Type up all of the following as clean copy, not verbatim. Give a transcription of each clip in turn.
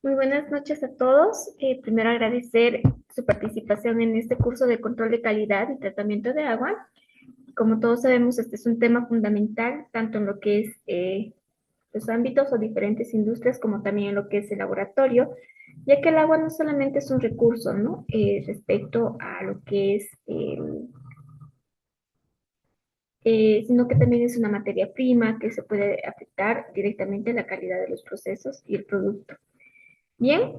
Muy buenas noches a todos. Primero agradecer su participación en este curso de control de calidad y tratamiento de agua. Como todos sabemos, este es un tema fundamental, tanto en lo que es los ámbitos o diferentes industrias, como también en lo que es el laboratorio, ya que el agua no solamente es un recurso, ¿no? Respecto a lo que es, sino que también es una materia prima que se puede afectar directamente la calidad de los procesos y el producto. Bien,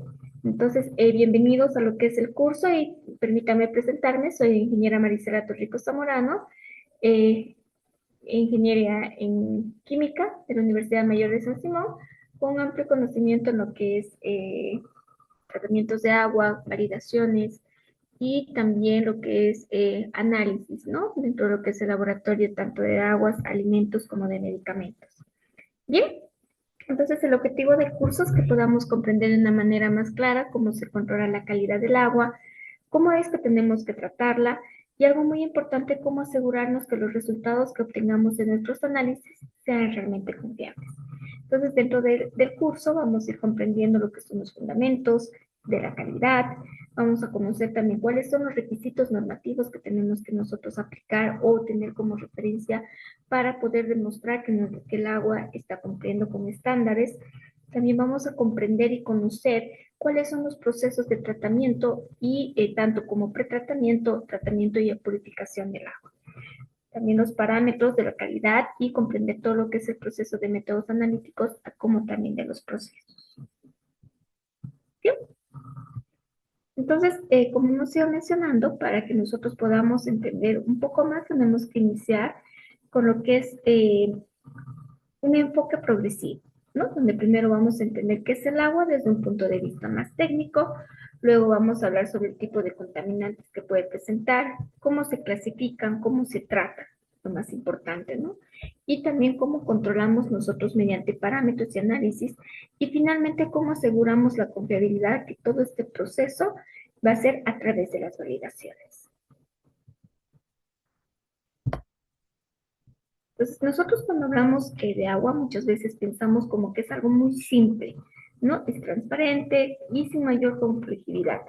entonces, bienvenidos a lo que es el curso y permítame presentarme. Soy ingeniera Marisela Torrico Zamorano, eh, ingeniería en química de la Universidad Mayor de San Simón, con amplio conocimiento en lo que es tratamientos de agua, validaciones y también lo que es análisis, ¿no? Dentro de lo que es el laboratorio tanto de aguas, alimentos como de medicamentos. Bien, entonces, el objetivo del curso es que podamos comprender de una manera más clara cómo se controla la calidad del agua, cómo es que tenemos que tratarla y algo muy importante, cómo asegurarnos que los resultados que obtengamos de nuestros análisis sean realmente confiables. Entonces, dentro del curso vamos a ir comprendiendo lo que son los fundamentos de la calidad, vamos a conocer también cuáles son los requisitos normativos que tenemos que nosotros aplicar o tener como referencia para poder demostrar que el agua está cumpliendo con estándares. También vamos a comprender y conocer cuáles son los procesos de tratamiento y tanto como pretratamiento, tratamiento y purificación del agua. También los parámetros de la calidad y comprender todo lo que es el proceso de métodos analíticos, como también de los procesos. ¿Sí? Entonces, como hemos ido mencionando, para que nosotros podamos entender un poco más, tenemos que iniciar con lo que es un enfoque progresivo, ¿no? Donde primero vamos a entender qué es el agua desde un punto de vista más técnico, luego vamos a hablar sobre el tipo de contaminantes que puede presentar, cómo se clasifican, cómo se tratan, lo más importante, ¿no? Y también cómo controlamos nosotros mediante parámetros y análisis, y finalmente cómo aseguramos la confiabilidad que todo este proceso va a ser a través de las validaciones. Entonces, nosotros cuando hablamos de agua muchas veces pensamos como que es algo muy simple, ¿no? Es transparente y sin mayor complejidad.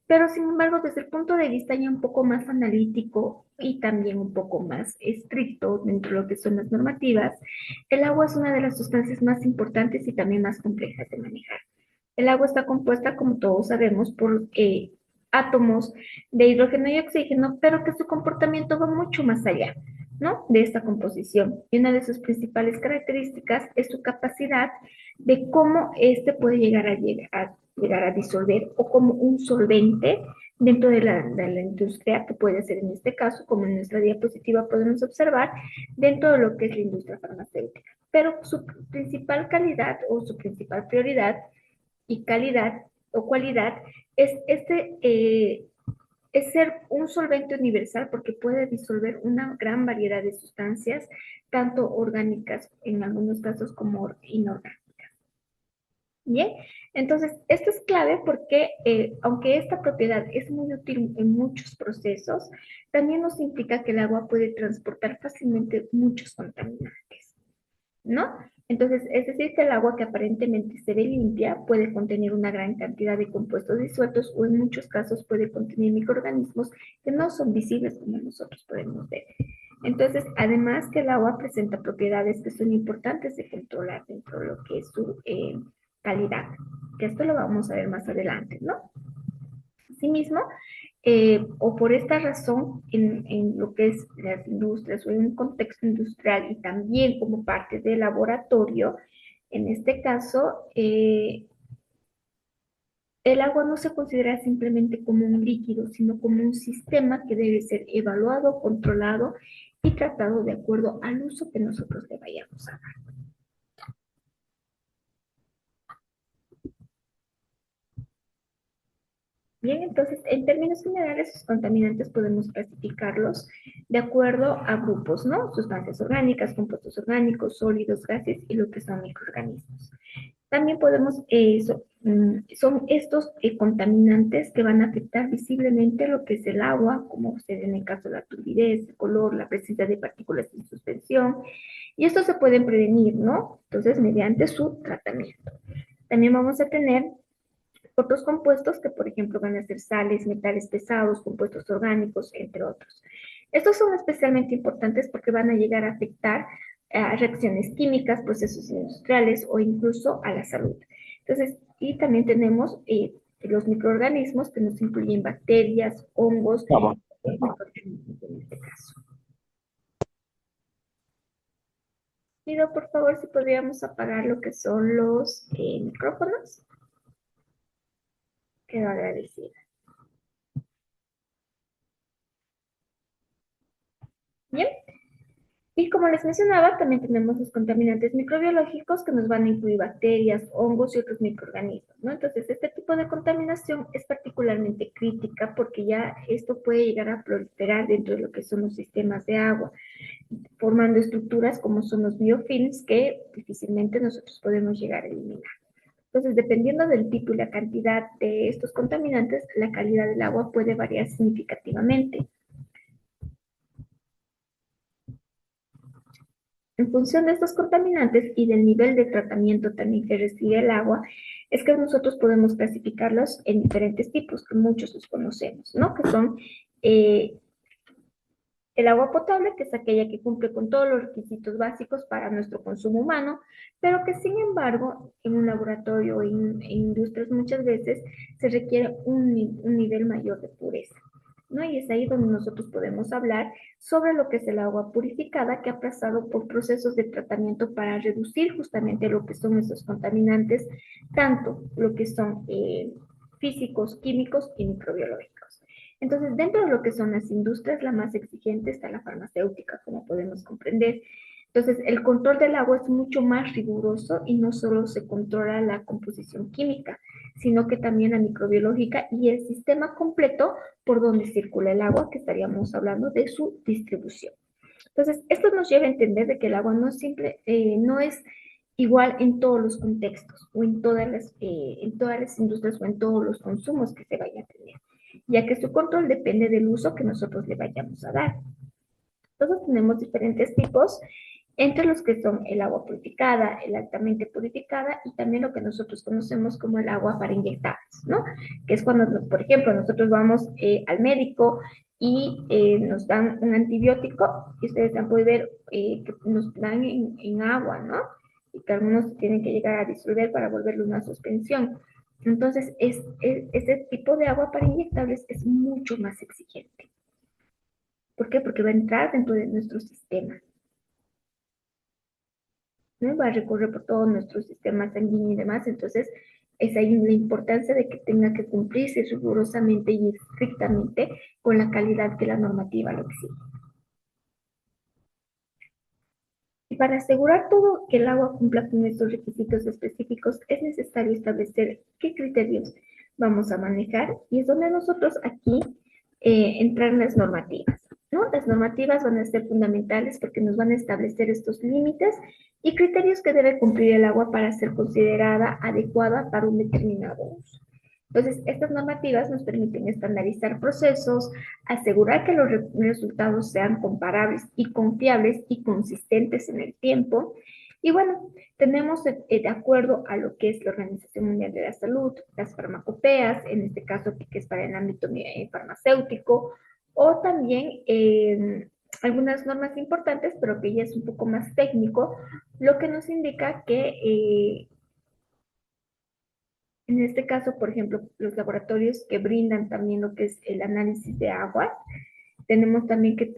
Pero sin embargo, desde el punto de vista ya un poco más analítico y también un poco más estricto dentro de lo que son las normativas, el agua es una de las sustancias más importantes y también más complejas de manejar. El agua está compuesta, como todos sabemos, por átomos de hidrógeno y oxígeno, pero que su comportamiento va mucho más allá, ¿no? De esta composición. Y una de sus principales características es su capacidad de cómo éste puede llegar a disolver o como un solvente dentro de la industria, que puede ser en este caso, como en nuestra diapositiva podemos observar, dentro de lo que es la industria farmacéutica. Pero su principal calidad o su principal prioridad y calidad o cualidad es ser un solvente universal porque puede disolver una gran variedad de sustancias, tanto orgánicas en algunos casos como inorgánicas. Bien, entonces esto es clave porque aunque esta propiedad es muy útil en muchos procesos, también nos implica que el agua puede transportar fácilmente muchos contaminantes. ¿No? Entonces, es decir, que el agua que aparentemente se ve limpia puede contener una gran cantidad de compuestos disueltos o en muchos casos puede contener microorganismos que no son visibles como nosotros podemos ver. Entonces, además que el agua presenta propiedades que son importantes de controlar dentro de lo que es su calidad, que esto lo vamos a ver más adelante, ¿no? Asimismo, o por esta razón, en lo que es las industrias o en un contexto industrial y también como parte del laboratorio, en este caso, el agua no se considera simplemente como un líquido, sino como un sistema que debe ser evaluado, controlado y tratado de acuerdo al uso que nosotros le vayamos a dar. Bien, entonces, en términos generales, los contaminantes podemos clasificarlos de acuerdo a grupos, ¿no? Sustancias orgánicas, compuestos orgánicos, sólidos, gases y lo que son microorganismos. También podemos, son estos contaminantes que van a afectar visiblemente lo que es el agua, como usted en el caso de la turbidez, el color, la presencia de partículas en suspensión, y estos se pueden prevenir, ¿no? Entonces, mediante su tratamiento. También vamos a tener otros compuestos que, por ejemplo, van a ser sales, metales pesados, compuestos orgánicos, entre otros. Estos son especialmente importantes porque van a llegar a afectar a reacciones químicas, procesos industriales o incluso a la salud. Entonces, y también tenemos los microorganismos que nos incluyen bacterias, hongos, Vamos. microorganismos en este caso. Pido por favor si podríamos apagar lo que son los micrófonos. Quedo agradecida. Bien, y como les mencionaba, también tenemos los contaminantes microbiológicos que nos van a incluir bacterias, hongos y otros microorganismos, ¿no? Entonces, este tipo de contaminación es particularmente crítica porque ya esto puede llegar a proliferar dentro de lo que son los sistemas de agua, formando estructuras como son los biofilms que difícilmente nosotros podemos llegar a eliminar. Entonces, dependiendo del tipo y la cantidad de estos contaminantes, la calidad del agua puede variar significativamente. En función de estos contaminantes y del nivel de tratamiento también que recibe el agua, es que nosotros podemos clasificarlos en diferentes tipos, que muchos los conocemos, ¿no? Que son eh, el agua potable, que es aquella que cumple con todos los requisitos básicos para nuestro consumo humano, pero que sin embargo en un laboratorio o en industrias muchas veces se requiere un nivel mayor de pureza, ¿no? Y es ahí donde nosotros podemos hablar sobre lo que es el agua purificada que ha pasado por procesos de tratamiento para reducir justamente lo que son esos contaminantes, tanto lo que son físicos, químicos y microbiológicos. Entonces, dentro de lo que son las industrias, la más exigente está la farmacéutica, como podemos comprender. Entonces, el control del agua es mucho más riguroso y no solo se controla la composición química, sino que también la microbiológica y el sistema completo por donde circula el agua, que estaríamos hablando de su distribución. Entonces, esto nos lleva a entender de que el agua no es simple, no es igual en todos los contextos o en todas las industrias o en todos los consumos que se vaya a tener, ya que su control depende del uso que nosotros le vayamos a dar. Entonces tenemos diferentes tipos, entre los que son el agua purificada, el altamente purificada y también lo que nosotros conocemos como el agua para inyectables, ¿no? Que es cuando, por ejemplo, nosotros vamos al médico y nos dan un antibiótico y ustedes han podido ver que nos dan en agua, ¿no? Y que algunos tienen que llegar a disolver para volverlo una suspensión. Entonces, ese tipo de agua para inyectables es mucho más exigente. ¿Por qué? Porque va a entrar dentro de nuestro sistema, ¿no? Va a recorrer por todo nuestro sistema sanguíneo y demás. Entonces, es ahí la importancia de que tenga que cumplirse rigurosamente y estrictamente con la calidad que la normativa lo exige. Y para asegurar todo que el agua cumpla con estos requisitos específicos, es necesario establecer qué criterios vamos a manejar y es donde nosotros aquí entran las normativas, ¿no? Las normativas van a ser fundamentales porque nos van a establecer estos límites y criterios que debe cumplir el agua para ser considerada adecuada para un determinado uso. Entonces, estas normativas nos permiten estandarizar procesos, asegurar que los resultados sean comparables y confiables y consistentes en el tiempo. Y bueno, tenemos de acuerdo a lo que es la Organización Mundial de la Salud, las farmacopeas, en este caso que es para el ámbito farmacéutico, o también algunas normas importantes, pero que ya es un poco más técnico, lo que nos indica que en este caso, por ejemplo, los laboratorios que brindan también lo que es el análisis de aguas, tenemos también que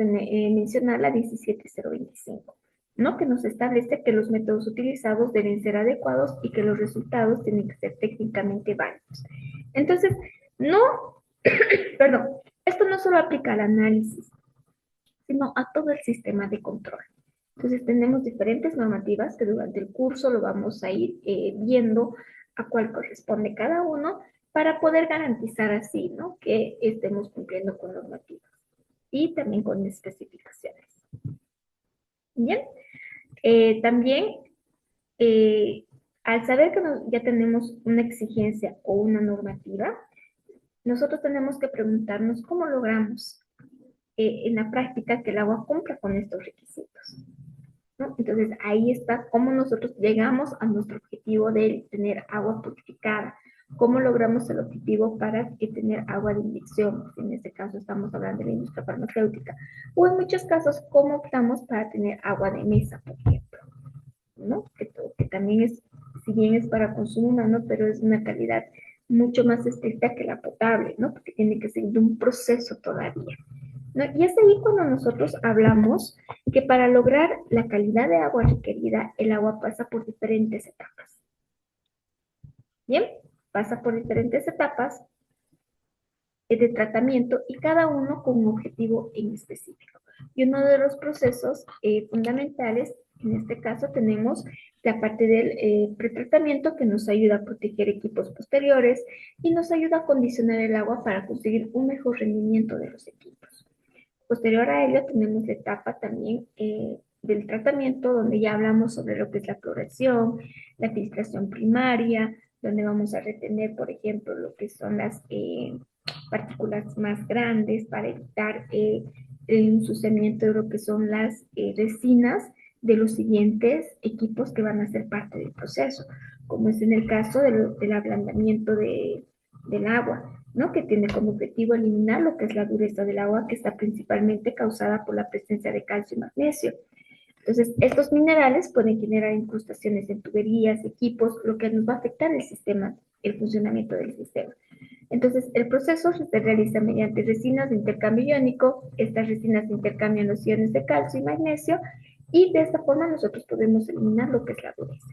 mencionar la 17025, ¿no? Que nos establece que los métodos utilizados deben ser adecuados y que los resultados tienen que ser técnicamente válidos. Entonces, no, perdón, esto no solo aplica al análisis, sino a todo el sistema de control. Entonces tenemos diferentes normativas que durante el curso lo vamos a ir viendo a cuál corresponde cada uno para poder garantizar así, ¿no? Que estemos cumpliendo con normativas y también con especificaciones. Bien, también eh, al saber que ya tenemos una exigencia o una normativa, nosotros tenemos que preguntarnos cómo logramos en la práctica que el agua cumpla con estos requisitos, ¿no? Entonces ahí está cómo nosotros llegamos a nuestro objetivo de tener agua purificada ¿Cómo logramos el objetivo para tener agua de inyección? En este caso estamos hablando de la industria farmacéutica. O en muchos casos, ¿cómo optamos para tener agua de mesa, por ejemplo? ¿No? Que también es, si bien es para consumo humano, pero es una calidad mucho más estricta que la potable, ¿no? Porque tiene que seguir un proceso todavía, ¿no? Y es ahí cuando nosotros hablamos que para lograr la calidad de agua requerida, el agua pasa por diferentes etapas. Bien, pasa por diferentes etapas de tratamiento y cada uno con un objetivo en específico. Y uno de los procesos fundamentales, en este caso tenemos la parte del pretratamiento que nos ayuda a proteger equipos posteriores y nos ayuda a acondicionar el agua para conseguir un mejor rendimiento de los equipos. Posterior a ello tenemos la etapa también del tratamiento donde ya hablamos sobre lo que es la cloración, la filtración primaria, donde vamos a retener, por ejemplo, lo que son las partículas más grandes para evitar el ensuciamiento de lo que son las resinas de los siguientes equipos que van a ser parte del proceso, como es en el caso del ablandamiento del agua, ¿no? Que tiene como objetivo eliminar lo que es la dureza del agua, que está principalmente causada por la presencia de calcio y magnesio. Entonces, estos minerales pueden generar incrustaciones en tuberías, equipos, lo que nos va a afectar el sistema, el funcionamiento del sistema. Entonces, el proceso se realiza mediante resinas de intercambio iónico. Estas resinas intercambian los iones de calcio y magnesio y de esta forma nosotros podemos eliminar lo que es la dureza.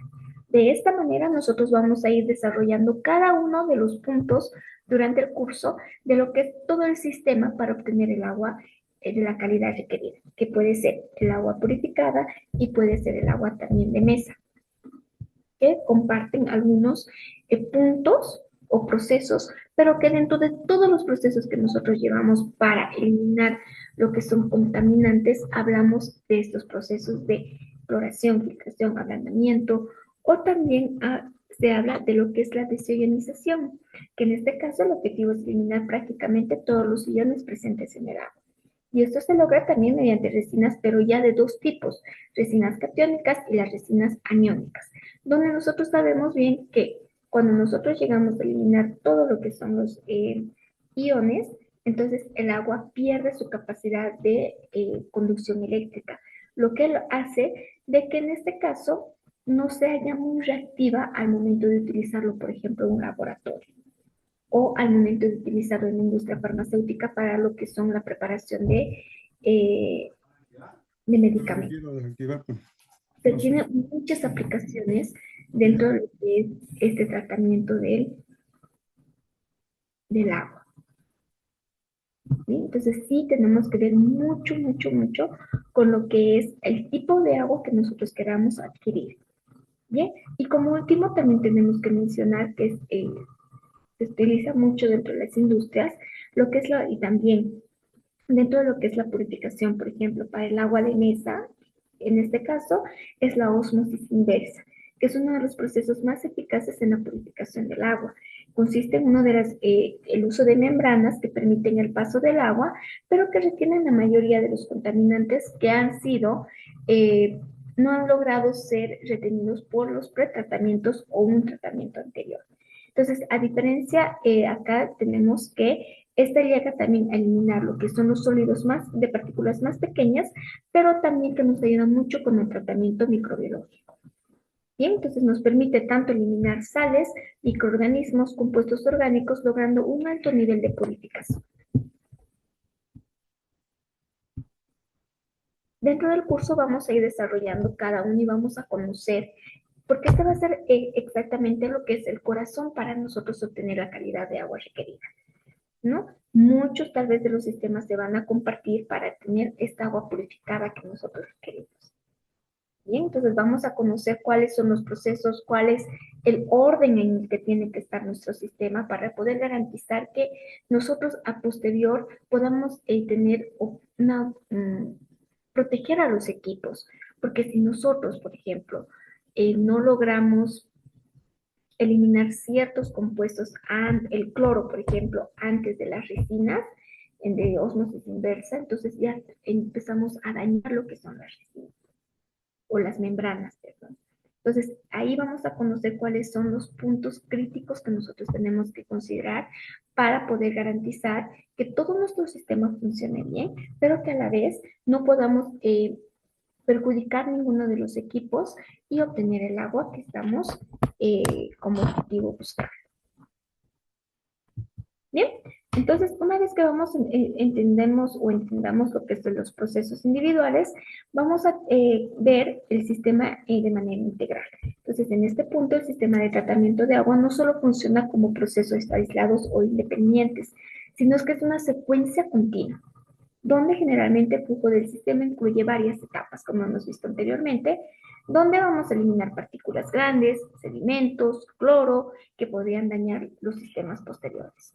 De esta manera nosotros vamos a ir desarrollando cada uno de los puntos durante el curso de lo que es todo el sistema para obtener el agua de la calidad requerida, que puede ser el agua purificada y puede ser el agua también de mesa, que comparten algunos puntos o procesos, pero que dentro de todos los procesos que nosotros llevamos para eliminar lo que son contaminantes, hablamos de estos procesos de cloración, filtración, ablandamiento, o también se habla de lo que es la desionización, que en este caso el objetivo es eliminar prácticamente todos los iones presentes en el agua. Y esto se logra también mediante resinas, pero ya de dos tipos, resinas catiónicas y las resinas aniónicas, donde nosotros sabemos bien que cuando nosotros llegamos a eliminar todo lo que son los iones, entonces el agua pierde su capacidad de conducción eléctrica, lo que lo hace de que en este caso no se haya muy reactiva al momento de utilizarlo, por ejemplo, en un laboratorio o al momento de utilizarlo en la industria farmacéutica para lo que son la preparación eh, de medicamentos. Se tiene muchas aplicaciones dentro de lo que es este tratamiento del agua. ¿Sí? Entonces sí tenemos que ver mucho, mucho, mucho con lo que es el tipo de agua que nosotros queramos adquirir. Bien, y como último también tenemos que mencionar que se utiliza mucho dentro de las industrias, lo que es y también dentro de lo que es la purificación, por ejemplo, para el agua de mesa, en este caso, es la ósmosis inversa, que es uno de los procesos más eficaces en la purificación del agua. Consiste en el uso de membranas que permiten el paso del agua, pero que retienen la mayoría de los contaminantes que han sido, no han logrado ser retenidos por los pretratamientos o un tratamiento anterior. Entonces, a diferencia, acá tenemos que esta llega también a eliminar lo que son los sólidos más de partículas más pequeñas, pero también que nos ayuda mucho con el tratamiento microbiológico. Bien, entonces nos permite tanto eliminar sales, microorganismos, compuestos orgánicos, logrando un alto nivel de purificación. Dentro del curso vamos a ir desarrollando cada uno y vamos a conocer, porque este va a ser exactamente lo que es el corazón para nosotros obtener la calidad de agua requerida, ¿no? Muchos tal vez de los sistemas se van a compartir para tener esta agua purificada que nosotros requerimos. Bien, entonces vamos a conocer cuáles son los procesos, cuál es el orden en el que tiene que estar nuestro sistema para poder garantizar que nosotros a posterior podamos tener proteger a los equipos. Porque si nosotros, por ejemplo, no logramos eliminar ciertos compuestos, el cloro, por ejemplo, antes de las resinas, de ósmosis inversa, entonces ya empezamos a dañar lo que son las resinas o las membranas, perdón. Entonces, ahí vamos a conocer cuáles son los puntos críticos que nosotros tenemos que considerar para poder garantizar que todo nuestro sistema funcione bien, pero que a la vez no podamos perjudicar ninguno de los equipos y obtener el agua que estamos como objetivo buscar. Bien, entonces una vez que entendemos o entendamos lo que son los procesos individuales, vamos a ver el sistema de manera integral. Entonces, en este punto, el sistema de tratamiento de agua no solo funciona como procesos aislados o independientes, sino que es una secuencia continua donde generalmente el flujo del sistema incluye varias etapas, como hemos visto anteriormente, donde vamos a eliminar partículas grandes, sedimentos, cloro, que podrían dañar los sistemas posteriores.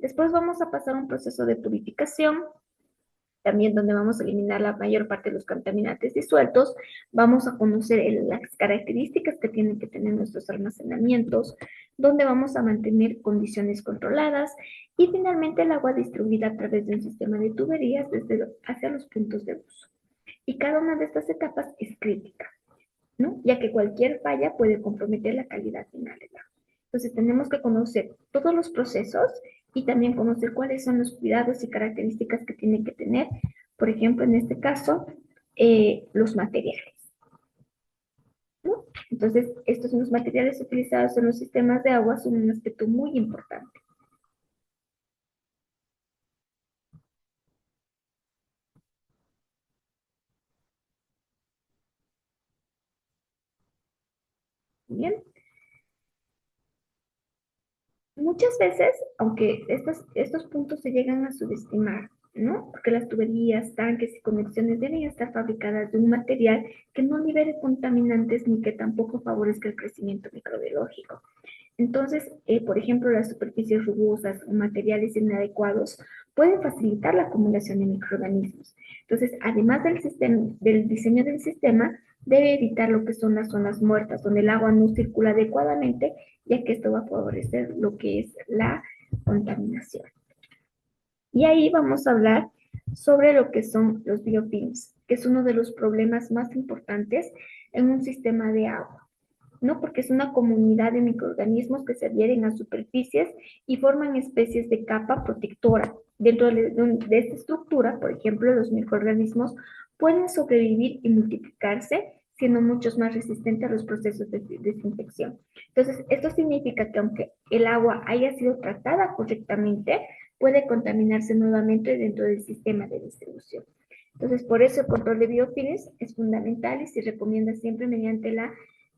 Después vamos a pasar a un proceso de purificación, también donde vamos a eliminar la mayor parte de los contaminantes disueltos, vamos a conocer las características que tienen que tener nuestros almacenamientos, donde vamos a mantener condiciones controladas y finalmente el agua distribuida a través de un sistema de tuberías hacia los puntos de uso. Y cada una de estas etapas es crítica, ¿no? Ya que cualquier falla puede comprometer la calidad final del agua. Entonces tenemos que conocer todos los procesos y también conocer cuáles son los cuidados y características que tienen que tener, por ejemplo, en este caso, los materiales, ¿no? Entonces, estos son los materiales utilizados en los sistemas de agua, son un aspecto muy importante. Bien, muchas veces, aunque estos puntos se llegan a subestimar, ¿no? Porque las tuberías, tanques y conexiones deben estar fabricadas de un material que no libere contaminantes ni que tampoco favorezca el crecimiento microbiológico. Entonces, por ejemplo, las superficies rugosas o materiales inadecuados pueden facilitar la acumulación de microorganismos. Entonces, además del diseño del sistema, debe evitar lo que son las zonas muertas, donde el agua no circula adecuadamente, ya que esto va a favorecer lo que es la contaminación. Y ahí vamos a hablar sobre lo que son los biofilms, que es uno de los problemas más importantes en un sistema de agua. ¿No? Porque es una comunidad de microorganismos que se adhieren a superficies y forman especies de capa protectora. Dentro de esta estructura, por ejemplo, los microorganismos pueden sobrevivir y multiplicarse, siendo muchos más resistentes a los procesos de desinfección. Entonces, esto significa que aunque el agua haya sido tratada correctamente, puede contaminarse nuevamente dentro del sistema de distribución. Entonces, por eso el control de biofilms es fundamental y se recomienda siempre mediante la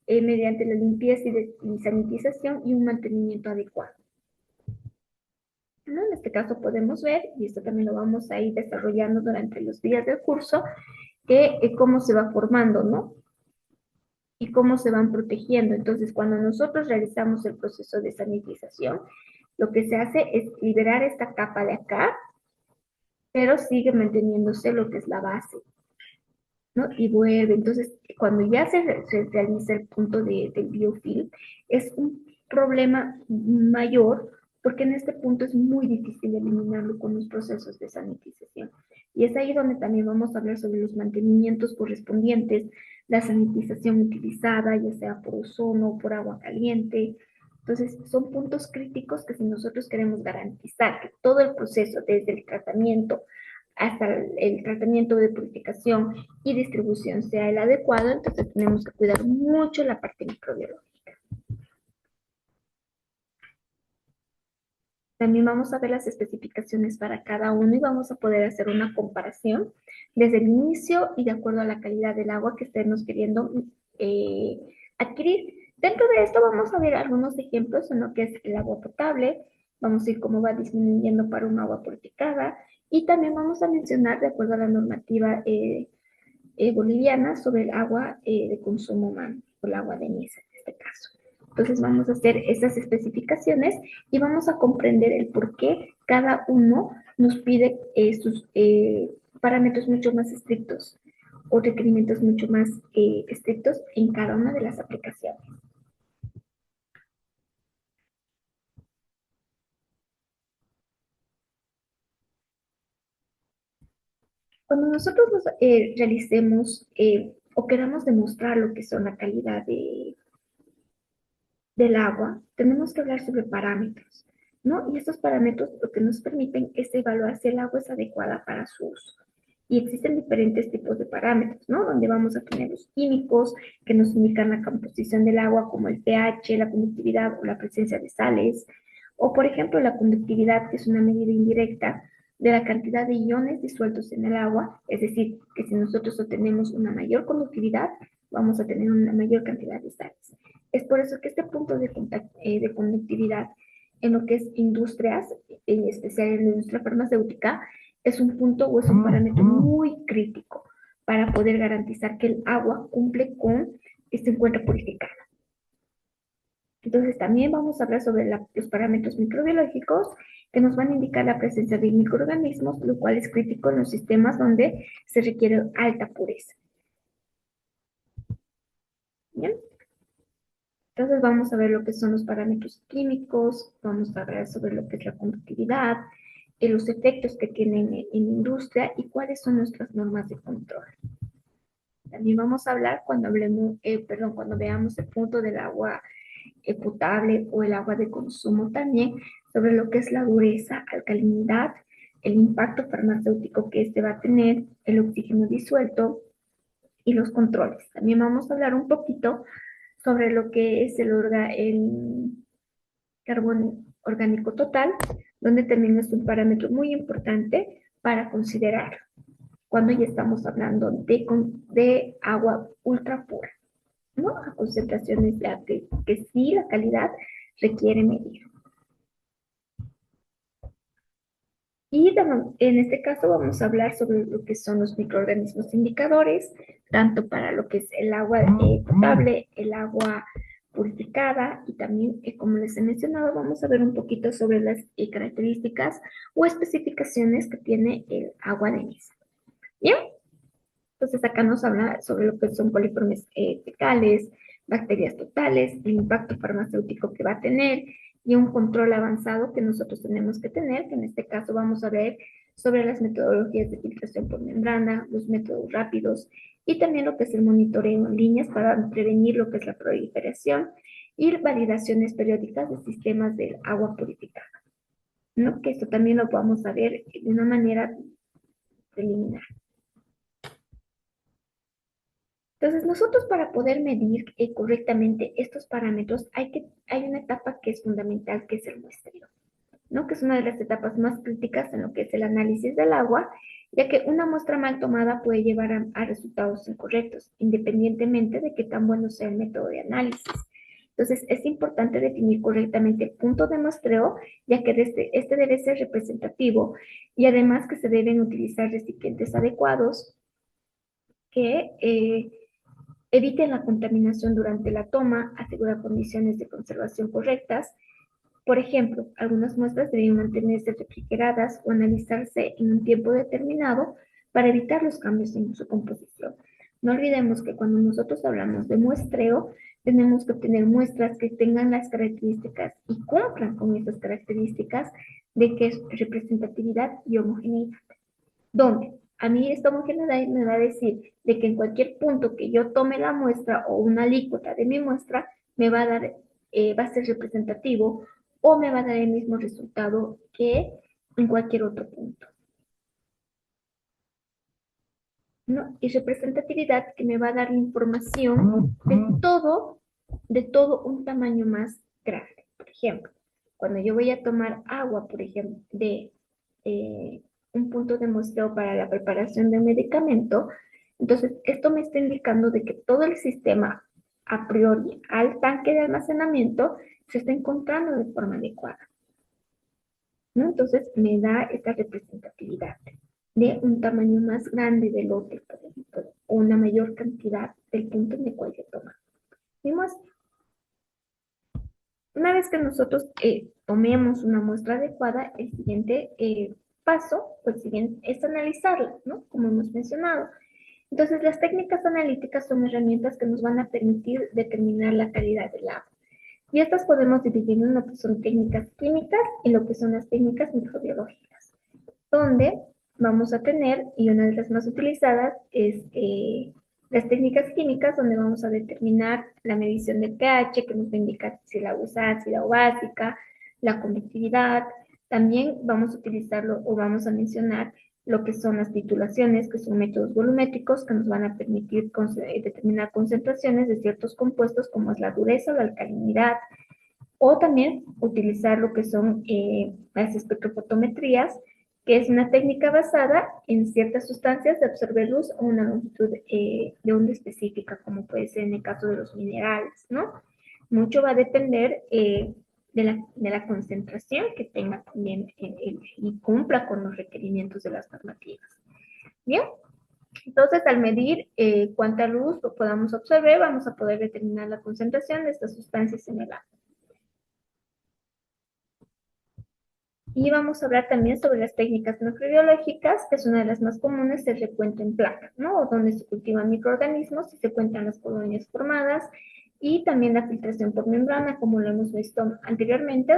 limpieza y sanitización y un mantenimiento adecuado. ¿No? En este caso podemos ver, y esto también lo vamos a ir desarrollando durante los días del curso, que cómo se va formando, ¿no? Y cómo se van protegiendo. Entonces, cuando nosotros realizamos el proceso de sanitización, lo que se hace es liberar esta capa de acá, pero sigue manteniéndose lo que es la base, ¿no? Y vuelve. Entonces, cuando ya se realiza el punto del biofilm, es un problema mayor porque en este punto es muy difícil eliminarlo con los procesos de sanitización. Y es ahí donde también vamos a hablar sobre los mantenimientos correspondientes, la sanitización utilizada, ya sea por ozono o por agua caliente. Entonces, son puntos críticos que si nosotros queremos garantizar que todo el proceso, desde el tratamiento hasta el tratamiento de purificación y distribución sea el adecuado, entonces tenemos que cuidar mucho la parte microbiológica. También vamos a ver las especificaciones para cada uno y vamos a poder hacer una comparación desde el inicio y de acuerdo a la calidad del agua que estemos queriendo eh, adquirir. Dentro de esto vamos a ver algunos ejemplos en lo que es el agua potable, vamos a ir cómo va disminuyendo para un agua purificada y también vamos a mencionar de acuerdo a la normativa boliviana sobre el agua de consumo humano, o el agua de mesa en este caso. Entonces vamos a hacer esas especificaciones y vamos a comprender el por qué cada uno nos pide sus parámetros mucho más estrictos o requerimientos mucho más estrictos en cada una de las aplicaciones. Cuando nosotros realicemos o queramos demostrar lo que son la calidad del agua, tenemos que hablar sobre parámetros, ¿no? Y estos parámetros lo que nos permiten es evaluar si el agua es adecuada para su uso. Y existen diferentes tipos de parámetros, ¿no? Donde vamos a tener los químicos que nos indican la composición del agua, como el pH, la conductividad o la presencia de sales. O, por ejemplo, la conductividad, que es una medida indirecta de la cantidad de iones disueltos en el agua, es decir, que si nosotros obtenemos una mayor conductividad, vamos a tener una mayor cantidad de sales. Es por eso que este punto de conductividad en lo que es industrias, en especial en la industria farmacéutica, es un punto o es un parámetro muy crítico para poder garantizar que el agua cumple con que se encuentra purificada. Entonces también vamos a hablar sobre los parámetros microbiológicos que nos van a indicar la presencia de microorganismos, lo cual es crítico en los sistemas donde se requiere alta pureza. ¿Bien? Entonces vamos a ver lo que son los parámetros químicos, vamos a hablar sobre lo que es la conductividad, los efectos que tienen en industria y cuáles son nuestras normas de control. También vamos a hablar cuando hablemos, cuando veamos el punto del agua potable o el agua de consumo también, sobre lo que es la dureza, alcalinidad, el impacto farmacéutico que este va a tener, el oxígeno disuelto y los controles. También vamos a hablar un poquito sobre lo que es el carbón orgánico total, donde también es un parámetro muy importante para considerar cuando ya estamos hablando de agua ultra pura, ¿no? A concentraciones ya que sí la calidad requiere medir. Y en este caso vamos a hablar sobre lo que son los microorganismos indicadores, tanto para lo que es el agua potable, el agua purificada y también, como les he mencionado, vamos a ver un poquito sobre las características o especificaciones que tiene el agua de mesa. Bien, entonces acá nos habla sobre lo que son coliformes fecales, bacterias totales, el impacto farmacéutico que va a tener y un control avanzado que nosotros tenemos que tener, que en este caso vamos a ver sobre las metodologías de filtración por membrana, los métodos rápidos y también lo que es el monitoreo en líneas para prevenir lo que es la proliferación y validaciones periódicas de sistemas del agua purificada, ¿no? Que esto también lo vamos a ver de una manera preliminar. Entonces, nosotros para poder medir correctamente estos parámetros hay una etapa que es fundamental, que es el muestreo, ¿no? Que es una de las etapas más críticas en lo que es el análisis del agua, ya que una muestra mal tomada puede llevar a resultados incorrectos, independientemente de qué tan bueno sea el método de análisis. Entonces, es importante definir correctamente el punto de muestreo, ya que este debe ser representativo y además que se deben utilizar recipientes adecuados que eviten la contaminación durante la toma, asegura condiciones de conservación correctas. Por ejemplo, algunas muestras deben mantenerse refrigeradas o analizarse en un tiempo determinado para evitar los cambios en su composición. No olvidemos que cuando nosotros hablamos de muestreo, tenemos que obtener muestras que tengan las características y cumplan con esas características de que es representatividad y homogeneidad. ¿Dónde? A mí esta homogeneidad me va a decir de que en cualquier punto que yo tome la muestra o una alícuota de mi muestra, me va a dar, va a ser representativo o me va a dar el mismo resultado que en cualquier otro punto, ¿no? Y representatividad que me va a dar la información de todo un tamaño más grande. Por ejemplo, cuando yo voy a tomar agua, por ejemplo, de un punto de muestreo para la preparación de un medicamento, entonces esto me está indicando de que todo el sistema a priori al tanque de almacenamiento se está encontrando de forma adecuada, ¿no? Entonces me da esta representatividad de un tamaño más grande del lote, por ejemplo, o una mayor cantidad del punto en el cual yo tomo. ¿Vimos? Una vez que nosotros tomemos una muestra adecuada, el siguiente paso, pues siguiente, es analizarla, ¿no? Como hemos mencionado. Entonces, las técnicas analíticas son herramientas que nos van a permitir determinar la calidad del agua. Y estas podemos dividir en lo que son técnicas químicas y lo que son las técnicas microbiológicas, donde vamos a tener, y una de las más utilizadas es Las técnicas químicas, donde vamos a determinar la medición del pH, que nos va a indicar si el agua es ácida o básica, la conductividad. También vamos a utilizarlo o vamos a mencionar lo que son las titulaciones, que son métodos volumétricos que nos van a permitir determinar concentraciones de ciertos compuestos, como es la dureza o la alcalinidad, o también utilizar lo que son las espectrofotometrías, que es una técnica basada en ciertas sustancias de absorber luz a una longitud de onda específica, como puede ser en el caso de los minerales, ¿no? Mucho va a depender de la concentración que tenga también y cumpla con los requerimientos de las normativas. Bien, entonces al medir cuánta luz podamos absorber, vamos a poder determinar la concentración de estas sustancias en el agua. Y vamos a hablar también sobre las técnicas microbiológicas, que es una de las más comunes, el recuento en placa, ¿no? Donde se cultivan microorganismos y se cuentan las colonias formadas, y también la filtración por membrana, como lo hemos visto anteriormente,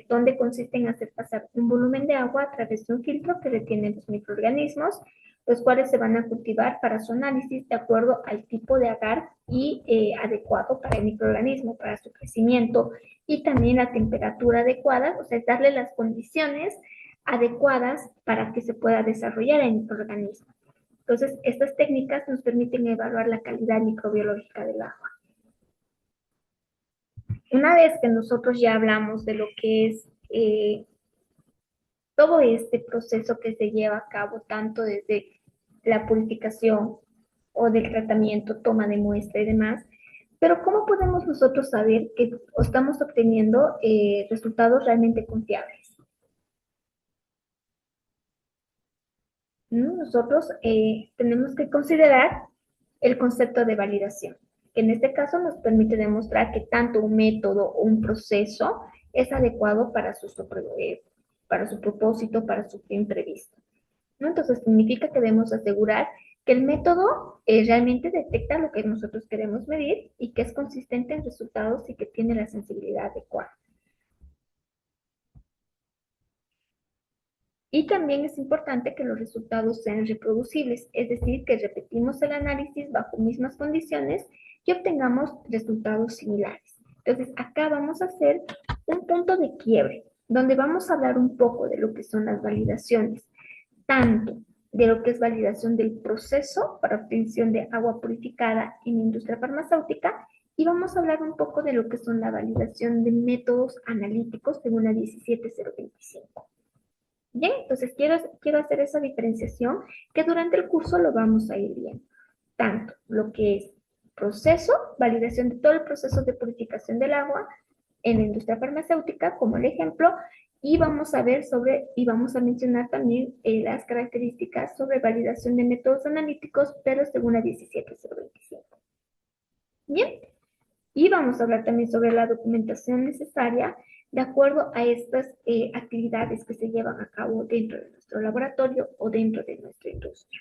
donde consiste en hacer pasar un volumen de agua a través de un filtro que retiene los microorganismos, los cuales se van a cultivar para su análisis de acuerdo al tipo de agar y adecuado para el microorganismo, para su crecimiento, y también la temperatura adecuada, o sea, darle las condiciones adecuadas para que se pueda desarrollar el microorganismo. Entonces, estas técnicas nos permiten evaluar la calidad microbiológica del agua. Una vez que nosotros ya hablamos de lo que es todo este proceso que se lleva a cabo, tanto desde la purificación o del tratamiento, toma de muestra y demás, pero ¿cómo podemos nosotros saber que estamos obteniendo resultados realmente confiables? Nosotros tenemos que considerar el concepto de validación, que en este caso nos permite demostrar que tanto un método o un proceso es adecuado para su propósito, para su fin previsto, ¿no? Entonces significa que debemos asegurar que el método realmente detecta lo que nosotros queremos medir y que es consistente en resultados y que tiene la sensibilidad adecuada. Y también es importante que los resultados sean reproducibles, es decir, que repetimos el análisis bajo mismas condiciones y obtengamos resultados similares. Entonces, acá vamos a hacer un punto de quiebre, donde vamos a hablar un poco de lo que son las validaciones, tanto de lo que es validación del proceso para obtención de agua purificada en la industria farmacéutica, y vamos a hablar un poco de lo que son la validación de métodos analíticos según la 17025. Bien, entonces quiero hacer esa diferenciación que durante el curso lo vamos a ir viendo. Tanto lo que es proceso, validación de todo el proceso de purificación del agua en la industria farmacéutica, como el ejemplo, y vamos a ver y vamos a mencionar también las características sobre validación de métodos analíticos, pero según la 17025. Bien, y vamos a hablar también sobre la documentación necesaria de acuerdo a estas actividades que se llevan a cabo dentro de nuestro laboratorio o dentro de nuestra industria.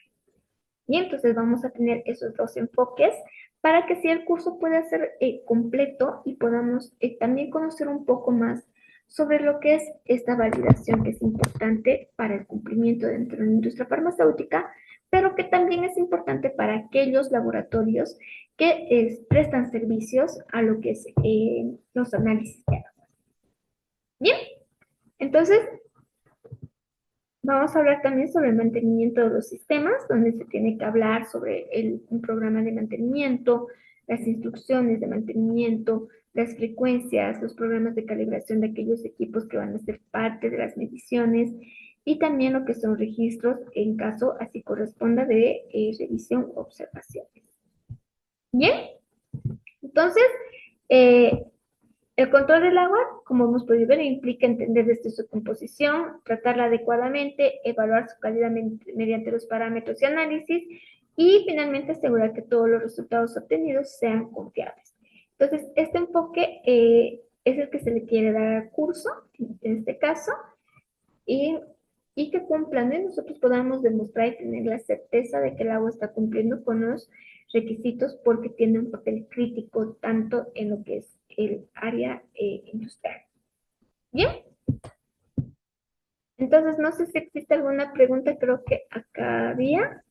Y entonces vamos a tener esos dos enfoques para que así el curso pueda ser completo y podamos también conocer un poco más sobre lo que es esta validación, que es importante para el cumplimiento dentro de la industria farmacéutica, pero que también es importante para aquellos laboratorios que prestan servicios a lo que es los análisis que hagan. Bien, entonces vamos a hablar también sobre el mantenimiento de los sistemas, donde se tiene que hablar sobre un programa de mantenimiento, las instrucciones de mantenimiento, las frecuencias, los programas de calibración de aquellos equipos que van a ser parte de las mediciones, y también lo que son registros en caso así corresponda de revisión o observaciones. Bien, entonces, eh, el control del agua, como hemos podido ver, implica entender desde su composición, tratarla adecuadamente, evaluar su calidad mediante los parámetros y análisis, y finalmente asegurar que todos los resultados obtenidos sean confiables. Entonces, este enfoque es el que se le quiere dar al curso, en este caso, y, y que cumplan, ¿no? Nosotros podamos demostrar y tener la certeza de que el agua está cumpliendo con los requisitos, porque tiene un papel crítico tanto en lo que es el área industrial. Bien, entonces no sé si existe alguna pregunta, creo que acá había.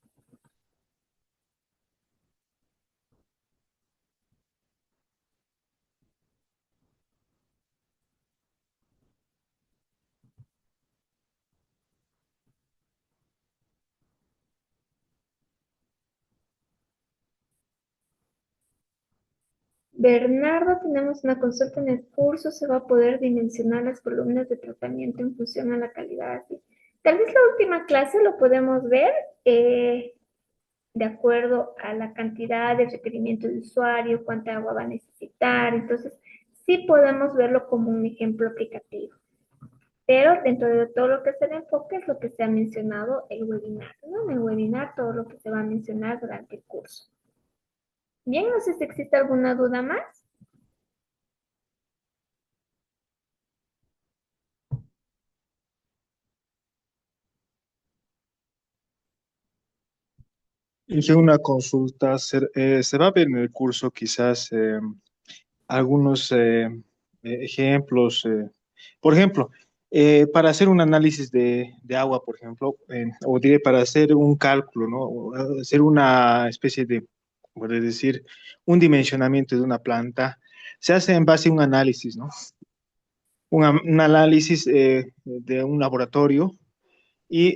Bernardo, tenemos una consulta en el curso, se va a poder dimensionar las columnas de tratamiento en función a la calidad. Sí. Tal vez la última clase lo podemos ver de acuerdo a la cantidad de requerimiento de usuario, cuánta agua va a necesitar. Entonces, sí podemos verlo como un ejemplo aplicativo. Pero dentro de todo lo que es el enfoque es lo que se ha mencionado el webinar, ¿no? En el webinar todo lo que se va a mencionar durante el curso. Bien, no sé si existe alguna duda más. Hice una consulta, se va a ver en el curso quizás algunos ejemplos. Por ejemplo, para hacer un análisis de agua, por ejemplo, o diré para hacer un cálculo, ¿no? O hacer una especie de, por decir, un dimensionamiento de una planta, se hace en base a un análisis, ¿no? Un análisis de un laboratorio y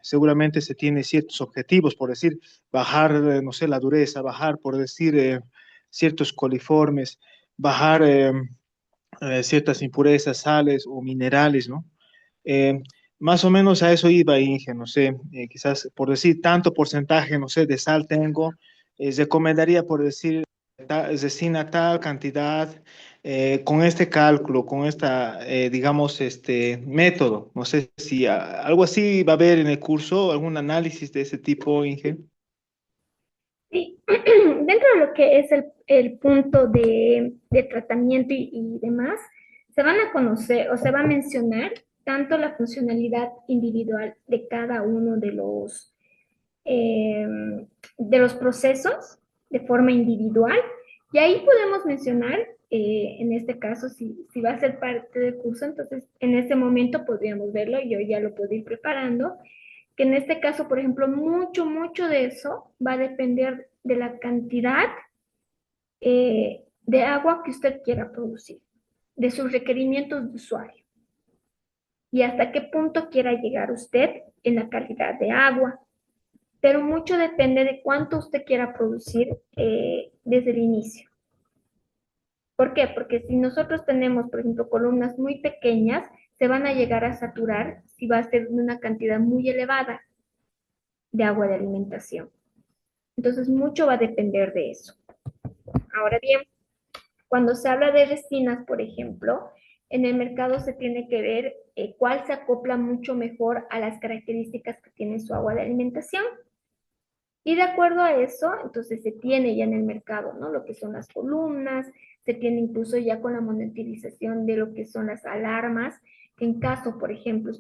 seguramente se tiene ciertos objetivos, por decir, bajar, no sé, la dureza, bajar, por decir, ciertos coliformes, bajar ciertas impurezas, sales o minerales, ¿no? Eh, Más o menos a eso iba Inge, no sé, quizás por decir tanto porcentaje, no sé, de sal tengo, recomendaría por decir, destina tal cantidad, con este cálculo, con esta, digamos, este método. No sé si algo así va a haber en el curso, algún análisis de ese tipo, Inge. Sí, dentro de lo que es el punto de tratamiento y demás, se van a conocer o se va a mencionar tanto la funcionalidad individual de cada uno eh, de los procesos de forma individual. Y ahí podemos mencionar, en este caso, si va a ser parte del curso, entonces en este momento podríamos verlo, yo ya lo puedo ir preparando, que en este caso, por ejemplo, mucho de eso va a depender de la cantidad de agua que usted quiera producir, de sus requerimientos de usuario y hasta qué punto quiera llegar usted en la calidad de agua. Pero mucho depende de cuánto usted quiera producir desde el inicio. ¿Por qué? Porque si nosotros tenemos, por ejemplo, columnas muy pequeñas, se van a llegar a saturar si va a ser una cantidad muy elevada de agua de alimentación. Entonces, mucho va a depender de eso. Ahora bien, cuando se habla de resinas, por ejemplo, en el mercado se tiene que ver cuál se acopla mucho mejor a las características que tiene su agua de alimentación. Y de acuerdo a eso, entonces se tiene ya en el mercado, ¿no? Lo que son las columnas, se tiene incluso ya con la monitorización de lo que son las alarmas, que en caso, por ejemplo,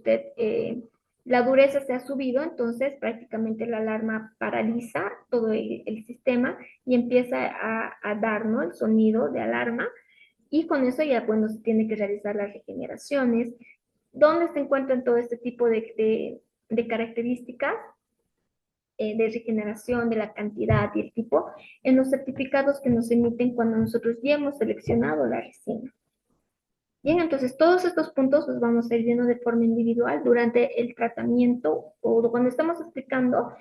la dureza se ha subido, entonces prácticamente la alarma paraliza todo el sistema y empieza a dar, ¿no? El sonido de alarma y con eso ya, bueno, se tiene que realizar las regeneraciones. ¿Dónde se encuentran todo este tipo de características? De regeneración, de la cantidad y el tipo, en los certificados que nos emiten cuando nosotros ya hemos seleccionado la resina. Bien, entonces todos estos puntos los vamos a ir viendo de forma individual durante el tratamiento o cuando estamos explicando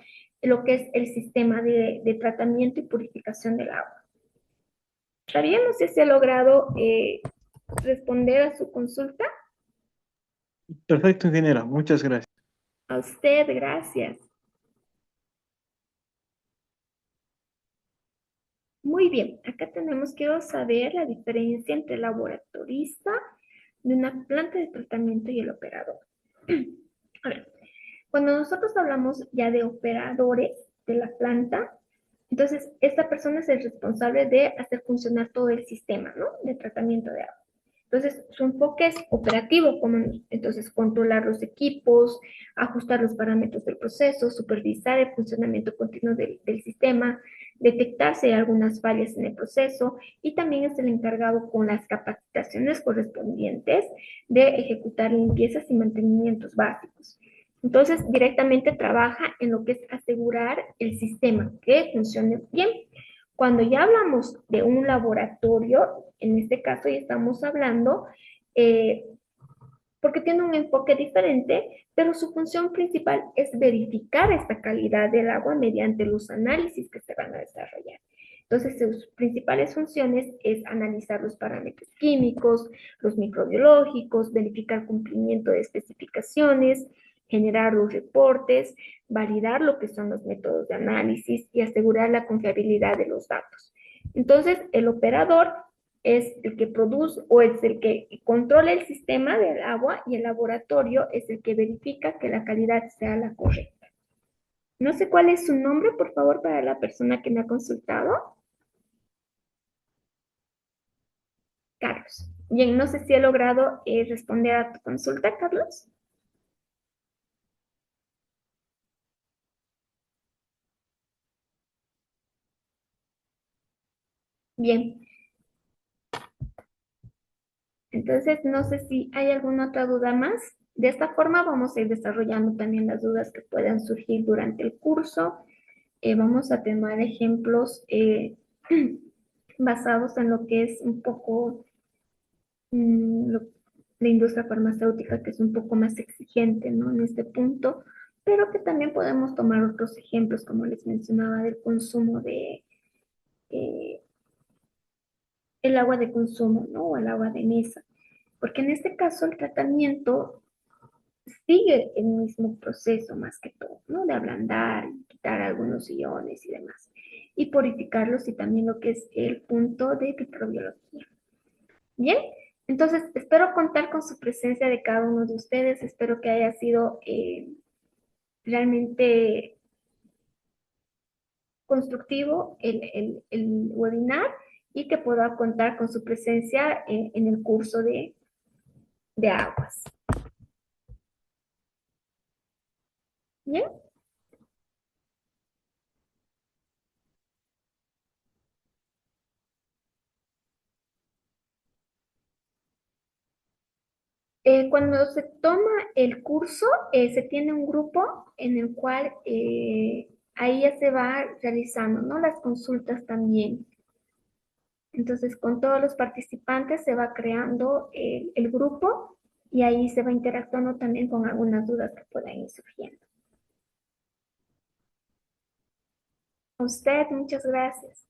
lo que es el sistema de tratamiento y purificación del agua. ¿Está bien? No sé si ha logrado responder a su consulta. Perfecto, ingeniera, muchas gracias. A usted, gracias. Muy bien, acá tenemos que saber la diferencia entre el laboratorista de una planta de tratamiento y el operador. A ver, cuando nosotros hablamos ya de operadores de la planta, entonces esta persona es el responsable de hacer funcionar todo el sistema, ¿no? De tratamiento de agua. Entonces, su enfoque es operativo, como entonces controlar los equipos, ajustar los parámetros del proceso, supervisar el funcionamiento continuo del sistema, detectar si hay algunas fallas en el proceso y también es el encargado con las capacitaciones correspondientes de ejecutar limpiezas y mantenimientos básicos. Entonces, directamente trabaja en lo que es asegurar el sistema que funcione bien. Cuando ya hablamos de un laboratorio, en este caso ya estamos hablando, eh, porque tiene un enfoque diferente, pero su función principal es verificar esta calidad del agua mediante los análisis que se van a desarrollar. Entonces, sus principales funciones es analizar los parámetros químicos, los microbiológicos, verificar cumplimiento de especificaciones, generar los reportes, validar lo que son los métodos de análisis y asegurar la confiabilidad de los datos. Entonces, el operador es el que produce o es el que controla el sistema del agua y el laboratorio es el que verifica que la calidad sea la correcta. No sé cuál es su nombre, por favor, para la persona que me ha consultado. Carlos. Bien, no sé si he logrado responder a tu consulta, Carlos. Bien, entonces no sé si hay alguna otra duda más. De esta forma vamos a ir desarrollando también las dudas que puedan surgir durante el curso. Vamos a tomar ejemplos basados en lo que es un poco la industria farmacéutica, que es un poco más exigente, ¿no? En este punto, pero que también podemos tomar otros ejemplos, como les mencionaba, del consumo de eh, el agua de consumo, ¿no? O el agua de mesa, porque en este caso el tratamiento sigue el mismo proceso más que todo, ¿no? De ablandar, quitar algunos iones y demás, y purificarlos y también lo que es el punto de microbiología. Bien, entonces espero contar con su presencia de cada uno de ustedes, espero que haya sido realmente constructivo el webinar y que pueda contar con su presencia en el curso de aguas. Bien, cuando se toma el curso, se tiene un grupo en el cual ahí ya se va realizando, ¿no? Las consultas también. Entonces, con todos los participantes se va creando el grupo y ahí se va interactuando también con algunas dudas que puedan ir surgiendo. A usted, muchas gracias.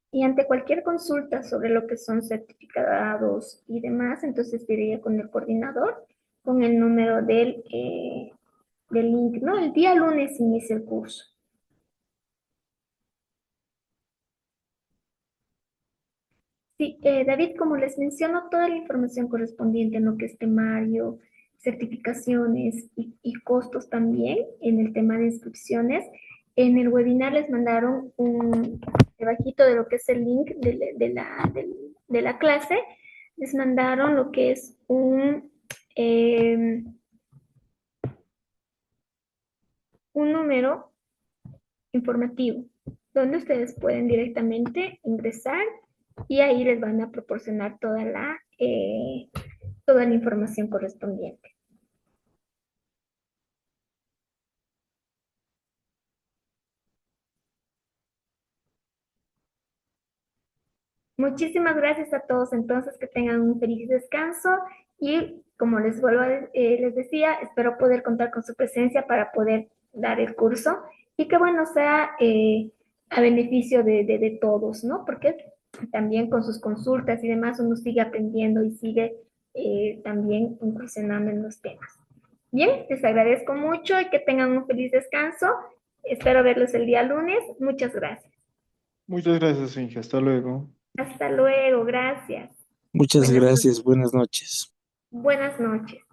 Y ante cualquier consulta sobre lo que son certificados y demás, entonces iría con el coordinador, con el número del link, ¿no? El día lunes inicia el curso. Sí, David, como les menciono, toda la información correspondiente en lo que es temario, certificaciones y costos también en el tema de inscripciones. En el webinar les mandaron debajito de lo que es el link de la clase, les mandaron lo que es eh, un número informativo, donde ustedes pueden directamente ingresar y ahí les van a proporcionar toda la información correspondiente. Muchísimas gracias a todos entonces, que tengan un feliz descanso y como les decía, espero poder contar con su presencia para poder dar el curso y que bueno, sea a beneficio de todos, ¿no? Porque también con sus consultas y demás uno sigue aprendiendo y sigue también incursionando en los temas. Bien, les agradezco mucho y que tengan un feliz descanso. Espero verlos el día lunes. Muchas gracias. Muchas gracias, Inge. Hasta luego. Hasta luego, gracias. Muchas Buenas, gracias, buenas noches. buenas noches.